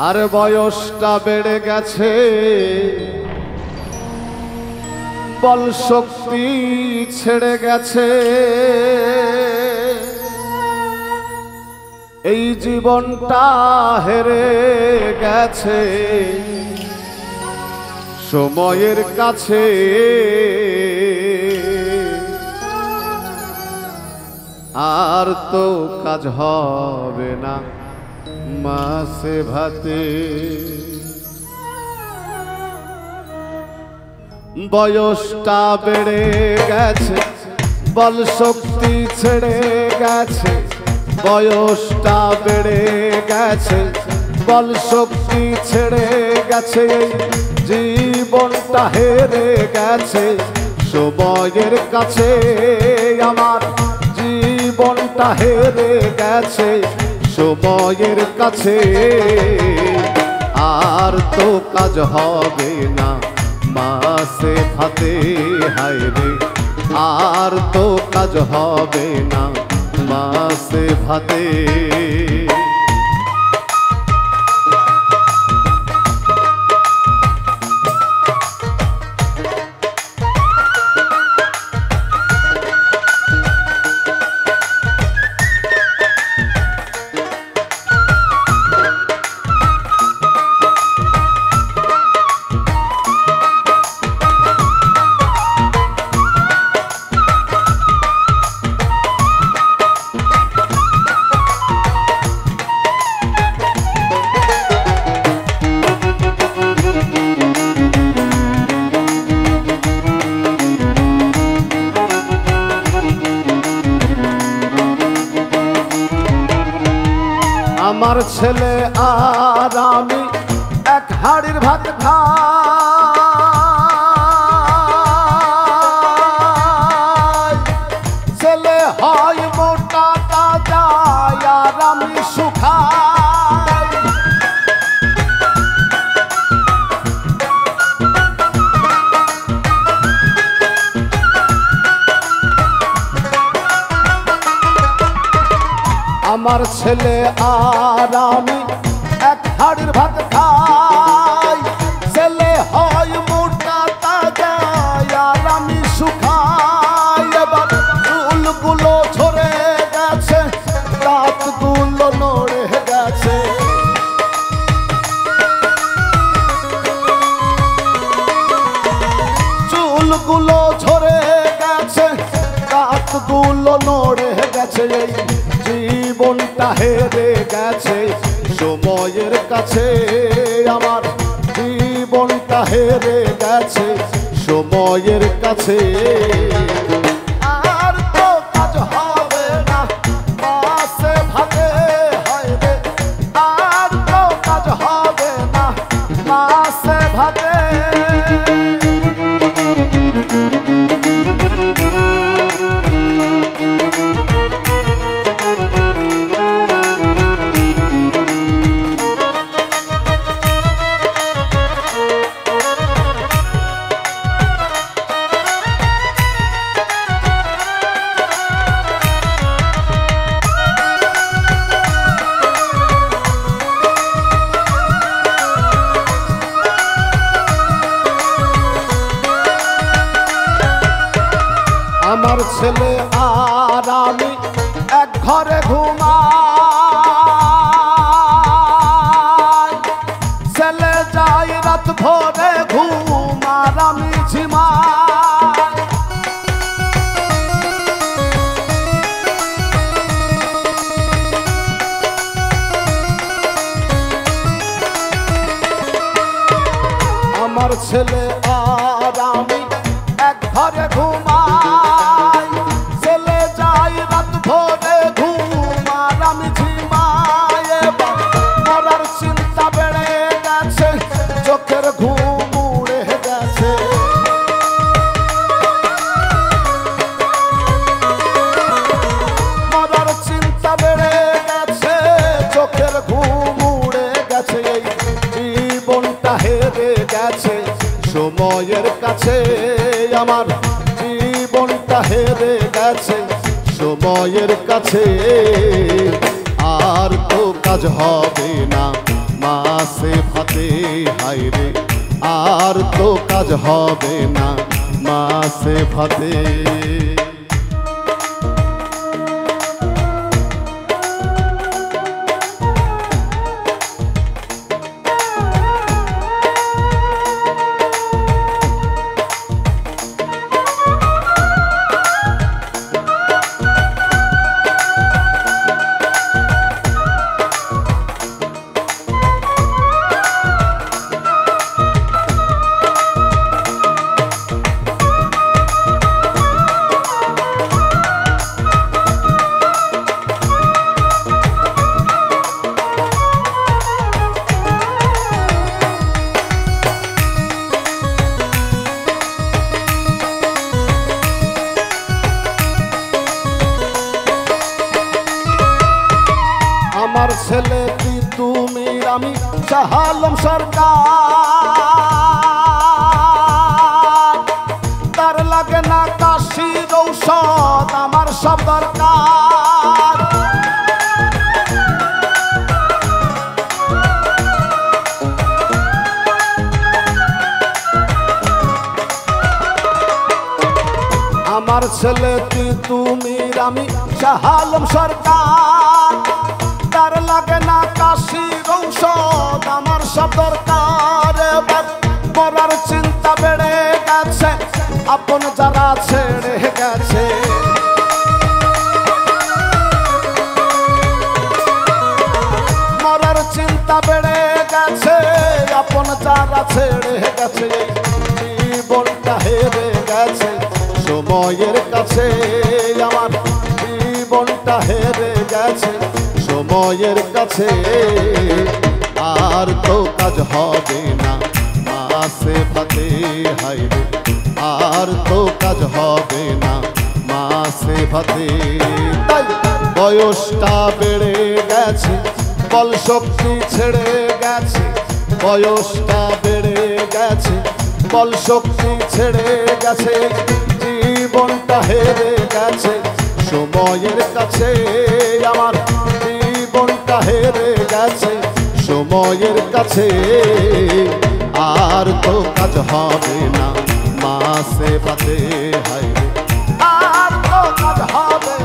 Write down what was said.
আর বয়সটা বেড়ে গেছে, বল শক্তি ছেড়ে গেছে, এই জীবনটা হেরে গেছে সময়ের কাছে। আর তো কাজ হবে না মাছে ভাতে, বয়সটা বেড়ে গেছে, বল শক্তি ছেড়ে গেছে, বয়সটা বেড়ে গেছে, বল শক্তি ছেড়ে গেছে, জীবনটা হেরে গেছে সময়ের কাছে। আমার জীবনটা হেরে গেছে সময়ের কাছে। আর তো কাজ হবে না মাছে ভাতে, হায় রে আর তো কাজ হবে না মাছে ভাতে। আমার ছেলে আর আমি এক হাড়ির ভাত খাই, ছেলে হয় মোটা তাজা আর আমি শুকাই। আমার ছেলে আর আমি এক হাড়ির ভাত খাই, ছেলে হয় মোটা তাজা আর আমি শুকাই। এবার চুলগুলো ঝরে গেছে, দাঁতগুলো নড়ে গেছে, চুলগুলো ঝরে গেছে, দাঁতগুলো নড়ে গেছে, জীবনটা হেরে গেছে সময়ের কাছে। আমার জীবনটা হেরে গেছে সময়ের কাছে। আর তো কাজ হবে না মাছে ভাতে, হায় রে আর তো কাজ হবে না মাছে ভাতে। আমার ছেলে আর আমি এক ঘরে ঘুমাই, ছেলে যাই রাত ভোরে ঘুম আর আমি ঝিমাই। আমার ছেলে আর আমি এক ঘরে ঘুমাই, ছেলে যাই রাত ভোরে ঘুম আর আমি ঝিমাই। মরার চিন্তা বেড়ে গেছে, চোখের ঘুম উড়ে গেছে, মরার চিন্তা বেড়ে গেছে, চোখের ঘুম উড়ে গেছে, এই জীবনটা হেরে গেছে সময়ের কাছে। আমার জীবনটা হেরে গেছে সময়ের কাছে। আর তো কাজ হবে না মাছে ভাতে হায় রে আর তো কাজ হবে না মাছে ভাতে। আমার ছেলে কি তুমি আমি শাহ আলম সরকার, তার লাগে না কাশির ঔষধ আমার সব দরকার। আমার ছেলে কি তুমি আমি শাহ আলম সরকার, তার লাগে না কাশির ঔষধ আমার সব দরকার। এবার মরার চিন্তা বেড়ে গেছে আপন যারা ছেড়ে গেছে, মরার চিন্তা বেড়ে গেছে আপন যারা ছেড়ে গেছে। জীবনটা হেরে গেছে সময়ের কাছে, আমার জীবনটা হেরে গেছে সময়ের কাছে। আর তো কাজ হবে না মাছে ভাতে হায় রে আর তো কাজ হবে না মাছে ভাতে। তাই বয়সটা বেড়ে গেছে বল শক্তি ছেড়ে গেছে, বয়সটা বেড়ে গেছে বল শক্তি ছেড়ে গেছে। জীবনটা হেরে গেছে সময়ের কাছে, আমার জীবনটা হেরে গেছে সময়ের কাছে। আর তো কাজ হবে না মাছে ভাতে হায় রে আর তো কাজ হবে